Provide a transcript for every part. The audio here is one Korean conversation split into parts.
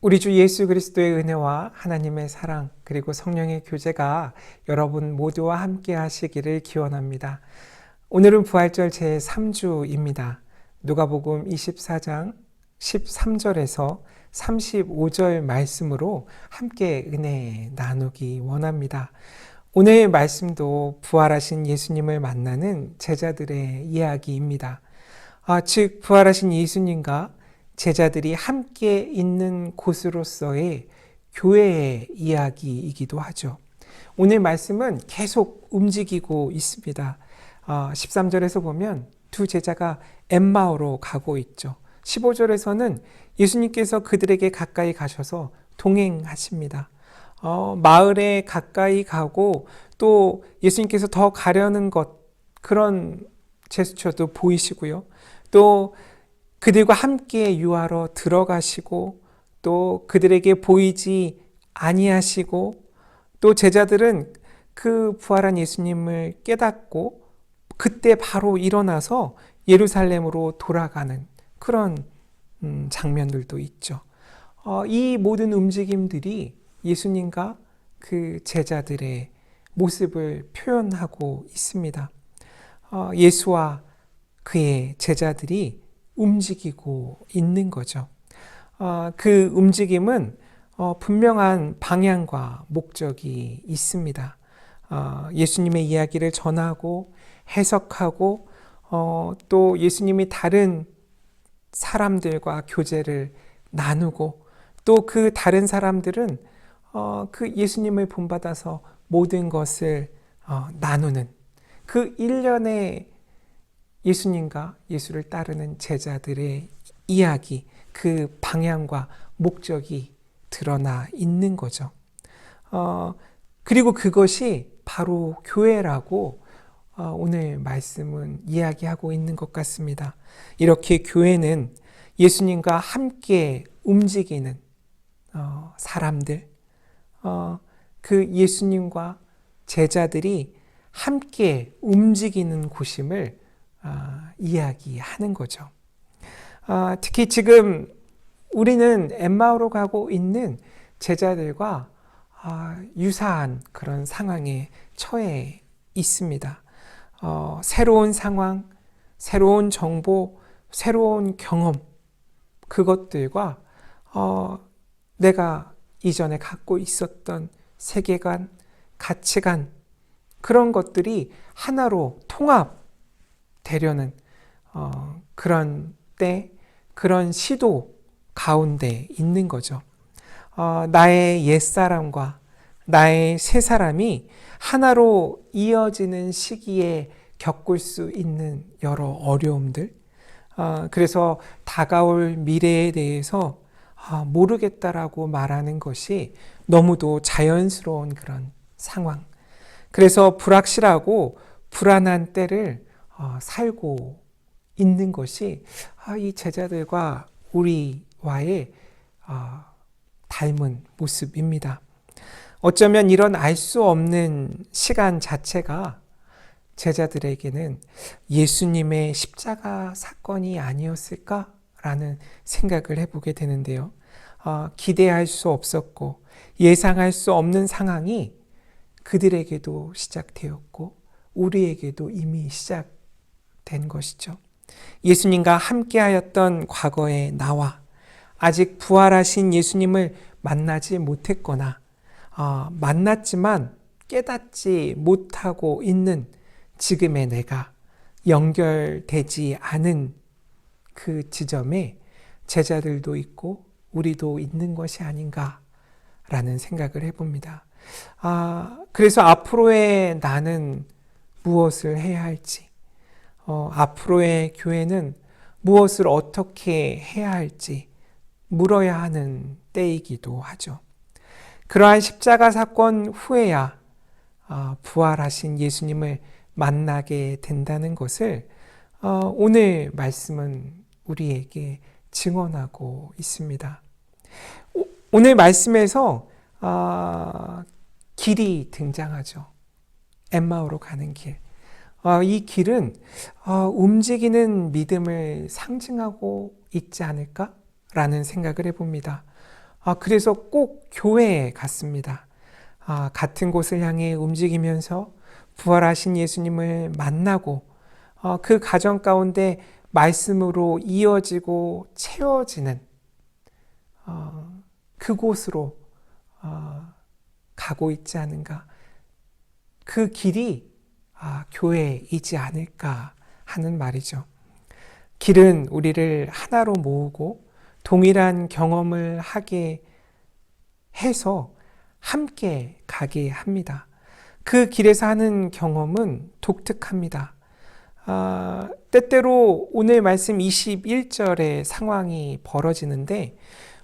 우리 주 예수 그리스도의 은혜와 하나님의 사랑 그리고 성령의 교제가 여러분 모두와 함께 하시기를 기원합니다. 오늘은 부활절 제3주입니다. 누가복음 24장 13절에서 35절 말씀으로 함께 은혜 나누기 원합니다. 오늘 말씀도 부활하신 예수님을 만나는 제자들의 이야기입니다. 즉 부활하신 예수님과 제자들이 함께 있는 곳으로서의 교회의 이야기이기도 하죠. 오늘 말씀은 계속 움직이고 있습니다. 13절에서 보면 두 제자가 엠마오로 가고 있죠. 15절에서는 예수님께서 그들에게 가까이 가셔서 동행하십니다. 마을에 가까이 가고 또 예수님께서 더 가려는 것, 그런 제스처도 보이시고요. 또 그들과 함께 유하러 들어가시고 또 그들에게 보이지 아니하시고 또 제자들은 그 부활한 예수님을 깨닫고 그때 바로 일어나서 예루살렘으로 돌아가는 그런 장면들도 있죠. 이 모든 움직임들이 예수님과 그 제자들의 모습을 표현하고 있습니다. 예수와 그의 제자들이 움직이고 있는 거죠. 그 움직임은 분명한 방향과 목적이 있습니다. 예수님의 이야기를 전하고 해석하고 또 예수님이 다른 사람들과 교제를 나누고 또 그 다른 사람들은 그 예수님을 본받아서 모든 것을 나누는 그 일련의 예수님과 예수를 따르는 제자들의 이야기, 그 방향과 목적이 드러나 있는 거죠. 그리고 그것이 바로 교회라고 오늘 말씀은 이야기하고 있는 것 같습니다. 이렇게 교회는 예수님과 함께 움직이는 사람들, 그 예수님과 제자들이 함께 움직이는 곳임을 이야기하는 거죠. 특히 지금 우리는 엠마오로 가고 있는 제자들과 유사한 그런 상황에 처해 있습니다. 새로운 상황, 새로운 정보, 새로운 경험, 그것들과 내가 이전에 갖고 있었던 세계관, 가치관, 그런 것들이 하나로 통합되려는 그런 때, 그런 시도 가운데 있는 거죠. 나의 옛사람과 나의 새사람이 하나로 이어지는 시기에 겪을 수 있는 여러 어려움들, 그래서 다가올 미래에 대해서 모르겠다라고 말하는 것이 너무도 자연스러운 그런 상황. 그래서 불확실하고 불안한 때를 살고 있는 것이 이 제자들과 우리와의 닮은 모습입니다. 어쩌면 이런 알 수 없는 시간 자체가 제자들에게는 예수님의 십자가 사건이 아니었을까라는 생각을 해보게 되는데요. 기대할 수 없었고 예상할 수 없는 상황이 그들에게도 시작되었고 우리에게도 이미 시작된 것이죠. 예수님과 함께하였던 과거의 나와 아직 부활하신 예수님을 만나지 못했거나 만났지만 깨닫지 못하고 있는 지금의 내가 연결되지 않은 그 지점에 제자들도 있고 우리도 있는 것이 아닌가라는 생각을 해봅니다. 그래서 앞으로의 나는 무엇을 해야 할지, 앞으로의 교회는 무엇을 어떻게 해야 할지 물어야 하는 때이기도 하죠. 그러한 십자가 사건 후에야 부활하신 예수님을 만나게 된다는 것을 오늘 말씀은 우리에게 증언하고 있습니다. 오늘 말씀에서 길이 등장하죠. 엠마오로 가는 길. 이 길은 움직이는 믿음을 상징하고 있지 않을까라는 생각을 해봅니다. 그래서 꼭 교회에 갔습니다. 같은 곳을 향해 움직이면서 부활하신 예수님을 만나고 그 과정 가운데 말씀으로 이어지고 채워지는 그곳으로 가고 있지 않은가. 그 길이 교회이지 않을까 하는 말이죠. 길은 우리를 하나로 모으고 동일한 경험을 하게 해서 함께 가게 합니다. 그 길에서 하는 경험은 독특합니다. 때때로 오늘 말씀 21절의 상황이 벌어지는데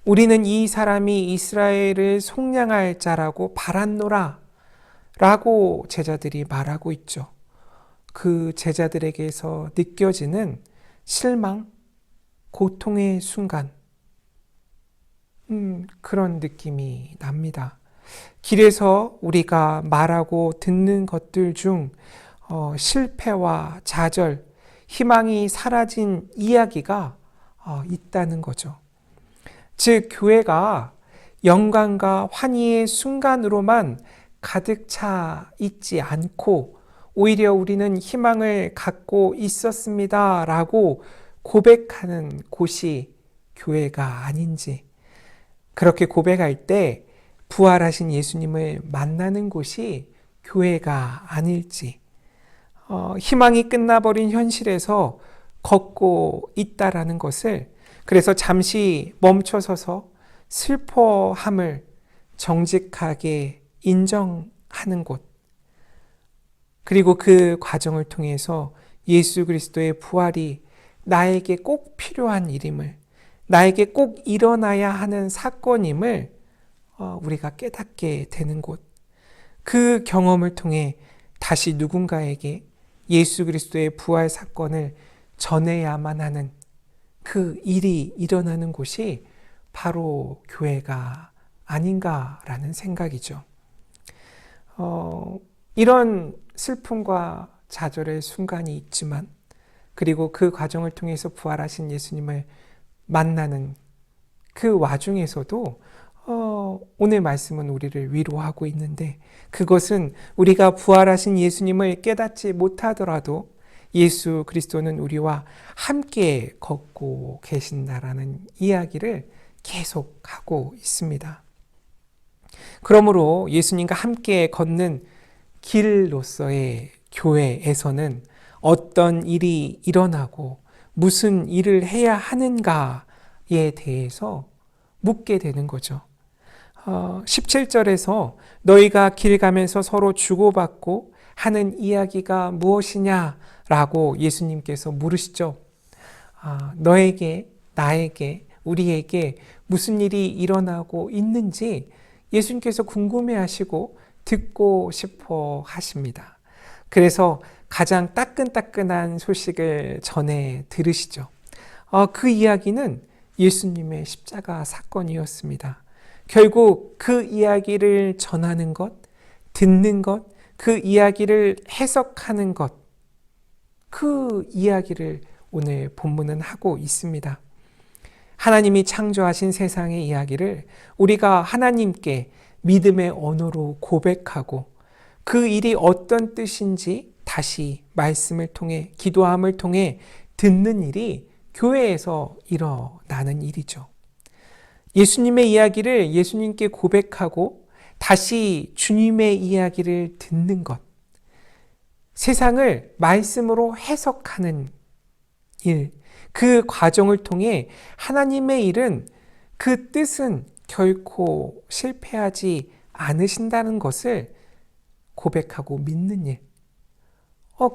우리는 이 사람이 이스라엘을 속량할 자라고 바랐노라 라고 제자들이 말하고 있죠. 그 제자들에게서 느껴지는 실망, 고통의 순간, 그런 느낌이 납니다. 길에서 우리가 말하고 듣는 것들 중 실패와 좌절, 희망이 사라진 이야기가 있다는 거죠. 즉, 교회가 영광과 환희의 순간으로만 가득 차 있지 않고 오히려 우리는 희망을 갖고 있었습니다 라고 고백하는 곳이 교회가 아닌지, 그렇게 고백할 때 부활하신 예수님을 만나는 곳이 교회가 아닐지, 희망이 끝나버린 현실에서 걷고 있다라는 것을, 그래서 잠시 멈춰서서 슬퍼함을 정직하게 인정하는 곳, 그리고 그 과정을 통해서 예수 그리스도의 부활이 나에게 꼭 필요한 일임을, 나에게 꼭 일어나야 하는 사건임을 우리가 깨닫게 되는 곳, 그 경험을 통해 다시 누군가에게 예수 그리스도의 부활 사건을 전해야만 하는 그 일이 일어나는 곳이 바로 교회가 아닌가라는 생각이죠. 이런 슬픔과 좌절의 순간이 있지만, 그리고 그 과정을 통해서 부활하신 예수님을 만나는 그 와중에서도 오늘 말씀은 우리를 위로하고 있는데, 그것은 우리가 부활하신 예수님을 깨닫지 못하더라도 예수 그리스도는 우리와 함께 걷고 계신다라는 이야기를 계속하고 있습니다. 그러므로 예수님과 함께 걷는 길로서의 교회에서는 어떤 일이 일어나고 무슨 일을 해야 하는가에 대해서 묻게 되는 거죠. 17절에서 너희가 길 가면서 서로 주고받고 하는 이야기가 무엇이냐라고 예수님께서 물으시죠. 너에게, 나에게, 우리에게 무슨 일이 일어나고 있는지 예수님께서 궁금해하시고 듣고 싶어 하십니다. 그래서 가장 따끈따끈한 소식을 전해 들으시죠. 그 이야기는 예수님의 십자가 사건이었습니다. 결국 그 이야기를 전하는 것, 듣는 것, 그 이야기를 해석하는 것, 그 이야기를 오늘 본문은 하고 있습니다. 하나님이 창조하신 세상의 이야기를 우리가 하나님께 믿음의 언어로 고백하고 그 일이 어떤 뜻인지 다시 말씀을 통해, 기도함을 통해 듣는 일이 교회에서 일어나는 일이죠. 예수님의 이야기를 예수님께 고백하고 다시 주님의 이야기를 듣는 것, 세상을 말씀으로 해석하는 일, 그 과정을 통해 하나님의 일은, 그 뜻은 결코 실패하지 않으신다는 것을 고백하고 믿는 일,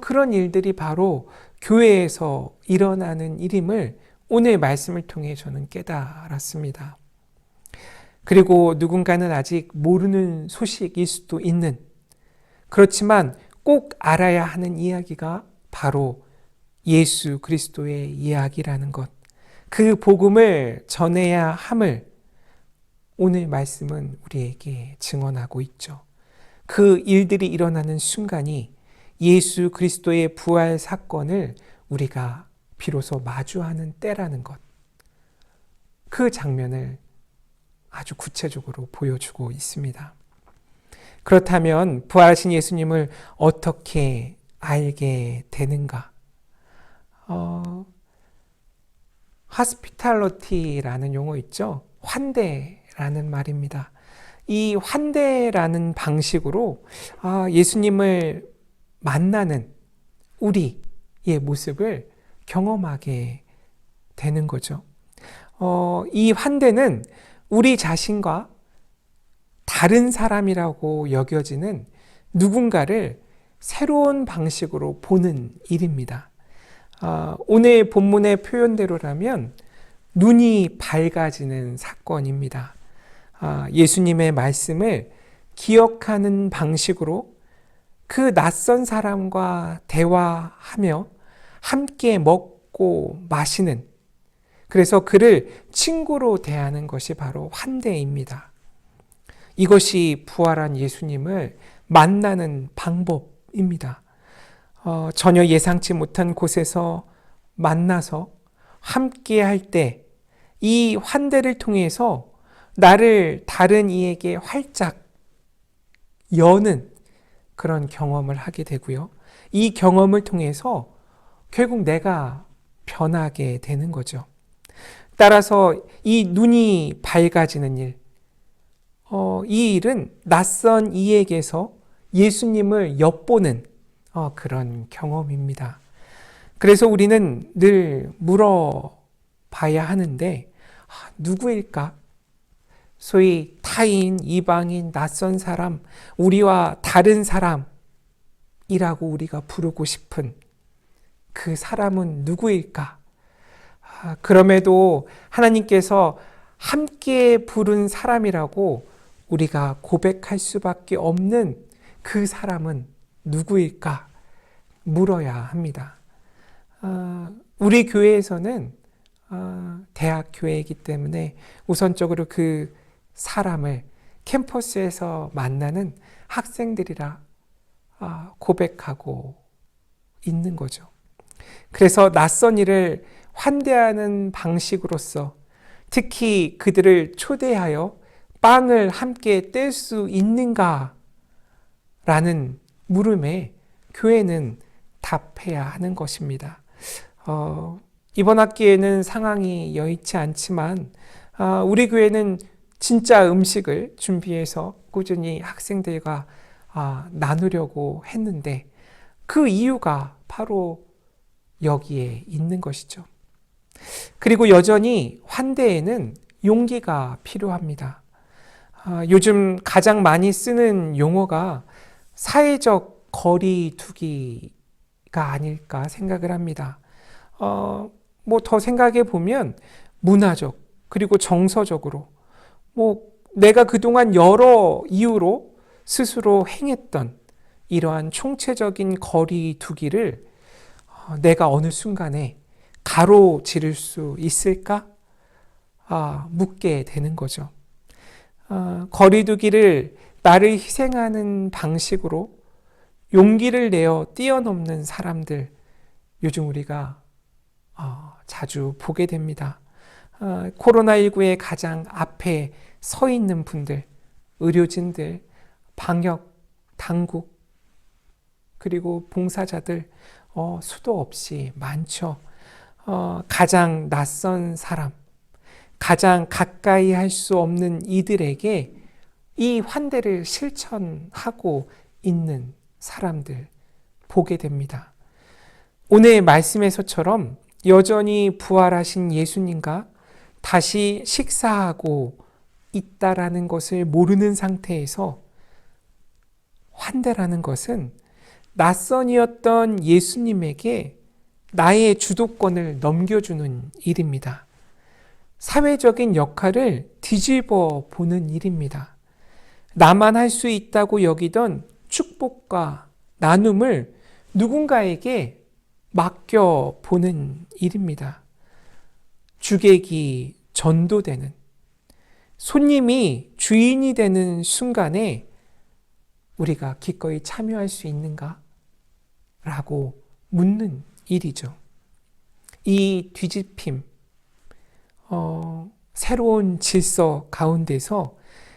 그런 일들이 바로 교회에서 일어나는 일임을 오늘 말씀을 통해 저는 깨달았습니다. 그리고 누군가는 아직 모르는 소식일 수도 있는, 그렇지만 꼭 알아야 하는 이야기가 바로 예수 그리스도의 이야기라는 것, 그 복음을 전해야 함을 오늘 말씀은 우리에게 증언하고 있죠. 그 일들이 일어나는 순간이 예수 그리스도의 부활 사건을 우리가 비로소 마주하는 때라는 것, 그 장면을 아주 구체적으로 보여주고 있습니다. 그렇다면 부활하신 예수님을 어떻게 알게 되는가? hospitality라는 용어 있죠? 환대라는 말입니다. 이 환대라는 방식으로 예수님을 만나는 우리의 모습을 경험하게 되는 거죠. 이 환대는 우리 자신과 다른 사람이라고 여겨지는 누군가를 새로운 방식으로 보는 일입니다. 오늘 본문의 표현대로라면 눈이 밝아지는 사건입니다. 예수님의 말씀을 기억하는 방식으로 그 낯선 사람과 대화하며 함께 먹고 마시는, 그래서 그를 친구로 대하는 것이 바로 환대입니다. 이것이 부활한 예수님을 만나는 방법입니다. 전혀 예상치 못한 곳에서 만나서 함께 할 때 이 환대를 통해서 나를 다른 이에게 활짝 여는 그런 경험을 하게 되고요. 이 경험을 통해서 결국 내가 변하게 되는 거죠. 따라서 이 눈이 밝아지는 일, 이 일은 낯선 이에게서 예수님을 엿보는 그런 경험입니다. 그래서 우리는 늘 물어봐야 하는데, 누구일까? 소위 타인, 이방인, 낯선 사람, 우리와 다른 사람이라고 우리가 부르고 싶은 그 사람은 누구일까? 그럼에도 하나님께서 함께 부른 사람이라고 우리가 고백할 수밖에 없는 그 사람은 누구일까? 물어야 합니다. 우리 교회에서는 대학 교회이기 때문에 우선적으로 그 사람을 캠퍼스에서 만나는 학생들이라 고백하고 있는 거죠. 그래서 낯선 이를 환대하는 방식으로서 특히 그들을 초대하여 빵을 함께 뗄 수 있는가? 라는 물음에 교회는 답해야 하는 것입니다. 이번 학기에는 상황이 여의치 않지만 우리 교회는 진짜 음식을 준비해서 꾸준히 학생들과 나누려고 했는데 그 이유가 바로 여기에 있는 것이죠. 그리고 여전히 환대에는 용기가 필요합니다. 요즘 가장 많이 쓰는 용어가 사회적 거리 두기가 아닐까 생각을 합니다. 더 생각해 보면 문화적 그리고 정서적으로 내가 그동안 여러 이유로 스스로 행했던 이러한 총체적인 거리 두기를 내가 어느 순간에 가로지를 수 있을까? 묻게 되는 거죠. 거리 두기를 나를 희생하는 방식으로 용기를 내어 뛰어넘는 사람들, 요즘 우리가 자주 보게 됩니다. 코로나19의 가장 앞에 서 있는 분들, 의료진들, 방역 당국, 그리고 봉사자들 수도 없이 많죠. 가장 낯선 사람, 가장 가까이 할 수 없는 이들에게 이 환대를 실천하고 있는 사람들 보게 됩니다. 오늘 말씀에서처럼 여전히 부활하신 예수님과 다시 식사하고 있다라는 것을 모르는 상태에서 환대라는 것은 낯선이었던 예수님에게 나의 주도권을 넘겨주는 일입니다. 사회적인 역할을 뒤집어 보는 일입니다. 나만 할 수 있다고 여기던 축복과 나눔을 누군가에게 맡겨보는 일입니다. 주객이 전도되는, 손님이 주인이 되는 순간에 우리가 기꺼이 참여할 수 있는가? 라고 묻는 일이죠. 이 뒤집힘, 새로운 질서 가운데서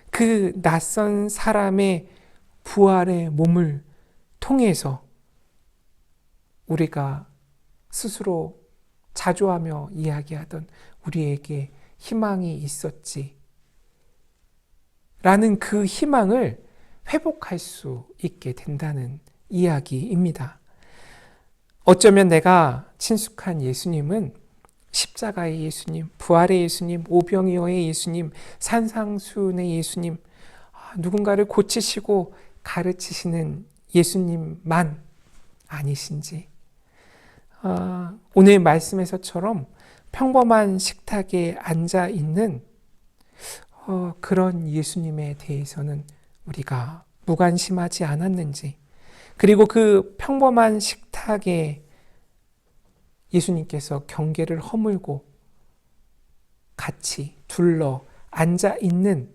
그 낯선 사람의 부활의 몸을 통해서 우리가 스스로 자조하며 이야기하던 우리에게 희망이 있었지 라는 그 희망을 회복할 수 있게 된다는 이야기입니다. 어쩌면 내가 친숙한 예수님은 십자가의 예수님, 부활의 예수님, 오병이어의 예수님, 산상수훈의 예수님, 누군가를 고치시고 가르치시는 예수님만 아니신지, 오늘 말씀에서처럼 평범한 식탁에 앉아 있는 그런 예수님에 대해서는 우리가 무관심하지 않았는지, 그리고 그 평범한 식탁에 예수님께서 경계를 허물고 같이 둘러 앉아 있는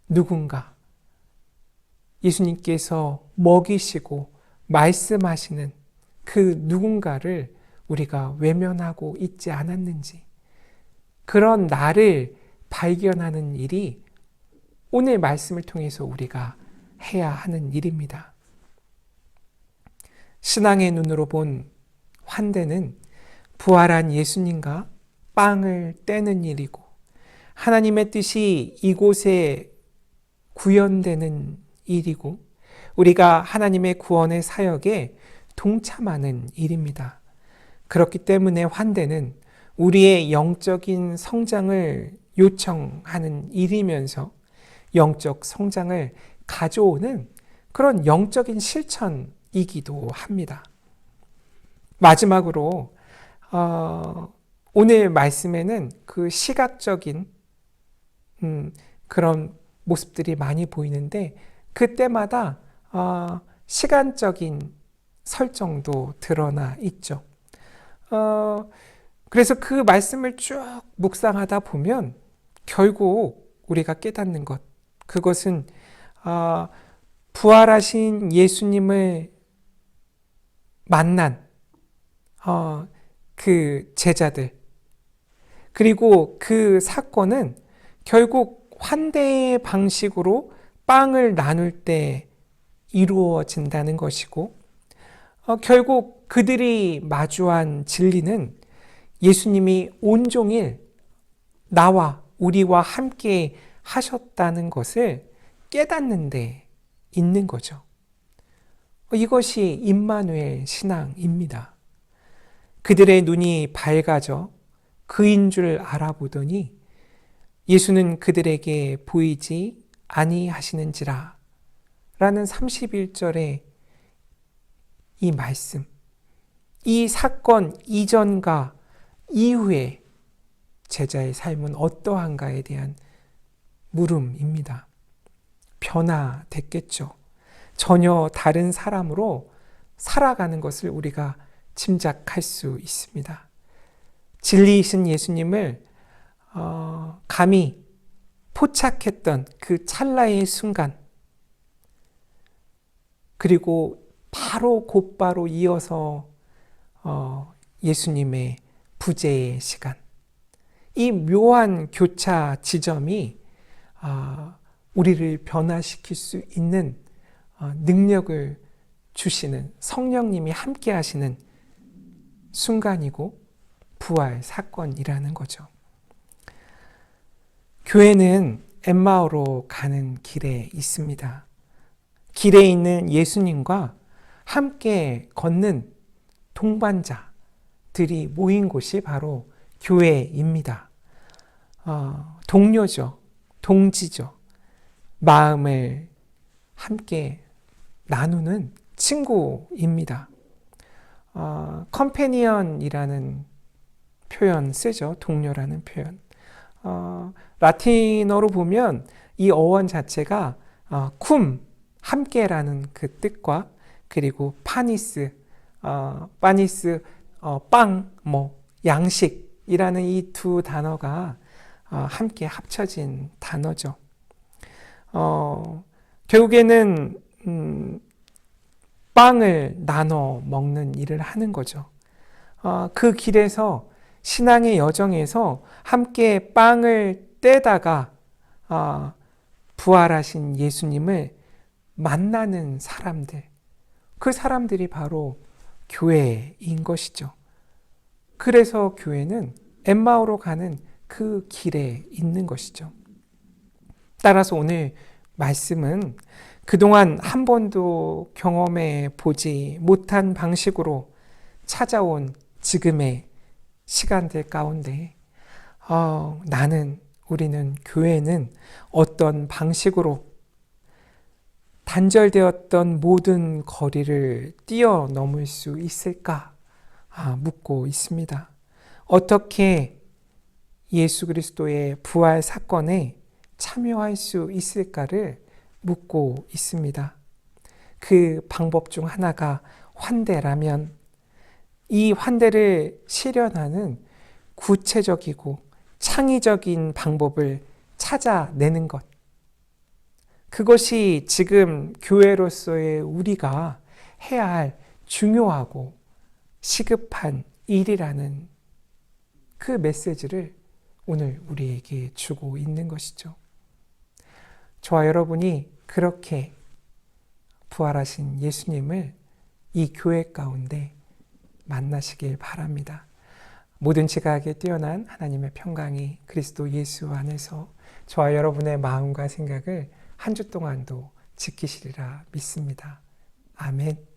누군가, 예수님께서 먹이시고 말씀하시는 그 누군가를 우리가 외면하고 있지 않았는지, 그런 나를 발견하는 일이 오늘 말씀을 통해서 우리가 해야 하는 일입니다. 신앙의 눈으로 본 환대는 부활한 예수님과 빵을 떼는 일이고, 하나님의 뜻이 이곳에 구현되는 일이고, 우리가 하나님의 구원의 사역에 동참하는 일입니다. 그렇기 때문에 환대는 우리의 영적인 성장을 요청하는 일이면서 영적 성장을 가져오는 그런 영적인 실천이기도 합니다. 마지막으로 오늘 말씀에는 그 시각적인 그런 모습들이 많이 보이는데, 그때마다 시간적인 설정도 드러나 있죠. 그래서 그 말씀을 쭉 묵상하다 보면 결국 우리가 깨닫는 것, 그것은 부활하신 예수님을 만난 그 제자들, 그리고 그 사건은 결국 환대의 방식으로 빵을 나눌 때 이루어진다는 것이고, 결국 그들이 마주한 진리는 예수님이 온종일 나와 우리와 함께 하셨다는 것을 깨닫는 데 있는 거죠. 이것이 임마누엘 신앙입니다. 그들의 눈이 밝아져 그인 줄 알아보더니 예수는 그들에게 보이지 아니하시는지라 라는 31절의 이 말씀, 이 사건 이전과 이후에 제자의 삶은 어떠한가에 대한 물음입니다. 변화됐겠죠. 전혀 다른 사람으로 살아가는 것을 우리가 짐작할 수 있습니다. 진리이신 예수님을 감히 포착했던 그 찰나의 순간, 그리고 바로 곧바로 이어서 예수님의 부재의 시간, 이 묘한 교차 지점이 우리를 변화시킬 수 있는 능력을 주시는, 성령님이 함께 하시는 순간이고 부활 사건이라는 거죠. 교회는 엠마오로 가는 길에 있습니다. 길에 있는 예수님과 함께 걷는 동반자들이 모인 곳이 바로 교회입니다. 동료죠. 동지죠. 마음을 함께 나누는 친구입니다. 컴패니언이라는 표현 쓰죠. 동료라는 표현. 라틴어로 보면 이 어원 자체가 쿰, 함께라는 그 뜻과, 그리고 파니스, 파니스, 빵, 양식이라는 이 두 단어가 함께 합쳐진 단어죠. 결국에는 빵을 나눠 먹는 일을 하는 거죠. 그 길에서 신앙의 여정에서 함께 빵을 떼다가 부활하신 예수님을 만나는 사람들, 그 사람들이 바로 교회인 것이죠. 그래서 교회는 엠마오로 가는 그 길에 있는 것이죠. 따라서 오늘 말씀은 그동안 한 번도 경험해 보지 못한 방식으로 찾아온 지금의 시간들 가운데 우리는 교회는 어떤 방식으로 단절되었던 모든 거리를 뛰어넘을 수 있을까 묻고 있습니다. 어떻게 예수 그리스도의 부활 사건에 참여할 수 있을까를 묻고 있습니다. 그 방법 중 하나가 환대라면 이 환대를 실현하는 구체적이고 창의적인 방법을 찾아내는 것. 그것이 지금 교회로서의 우리가 해야 할 중요하고 시급한 일이라는 그 메시지를 오늘 우리에게 주고 있는 것이죠. 저와 여러분이 그렇게 부활하신 예수님을 이 교회 가운데 만나시길 바랍니다. 모든 지각에 뛰어난 하나님의 평강이 그리스도 예수 안에서 저와 여러분의 마음과 생각을 한 주 동안도 지키시리라 믿습니다. 아멘.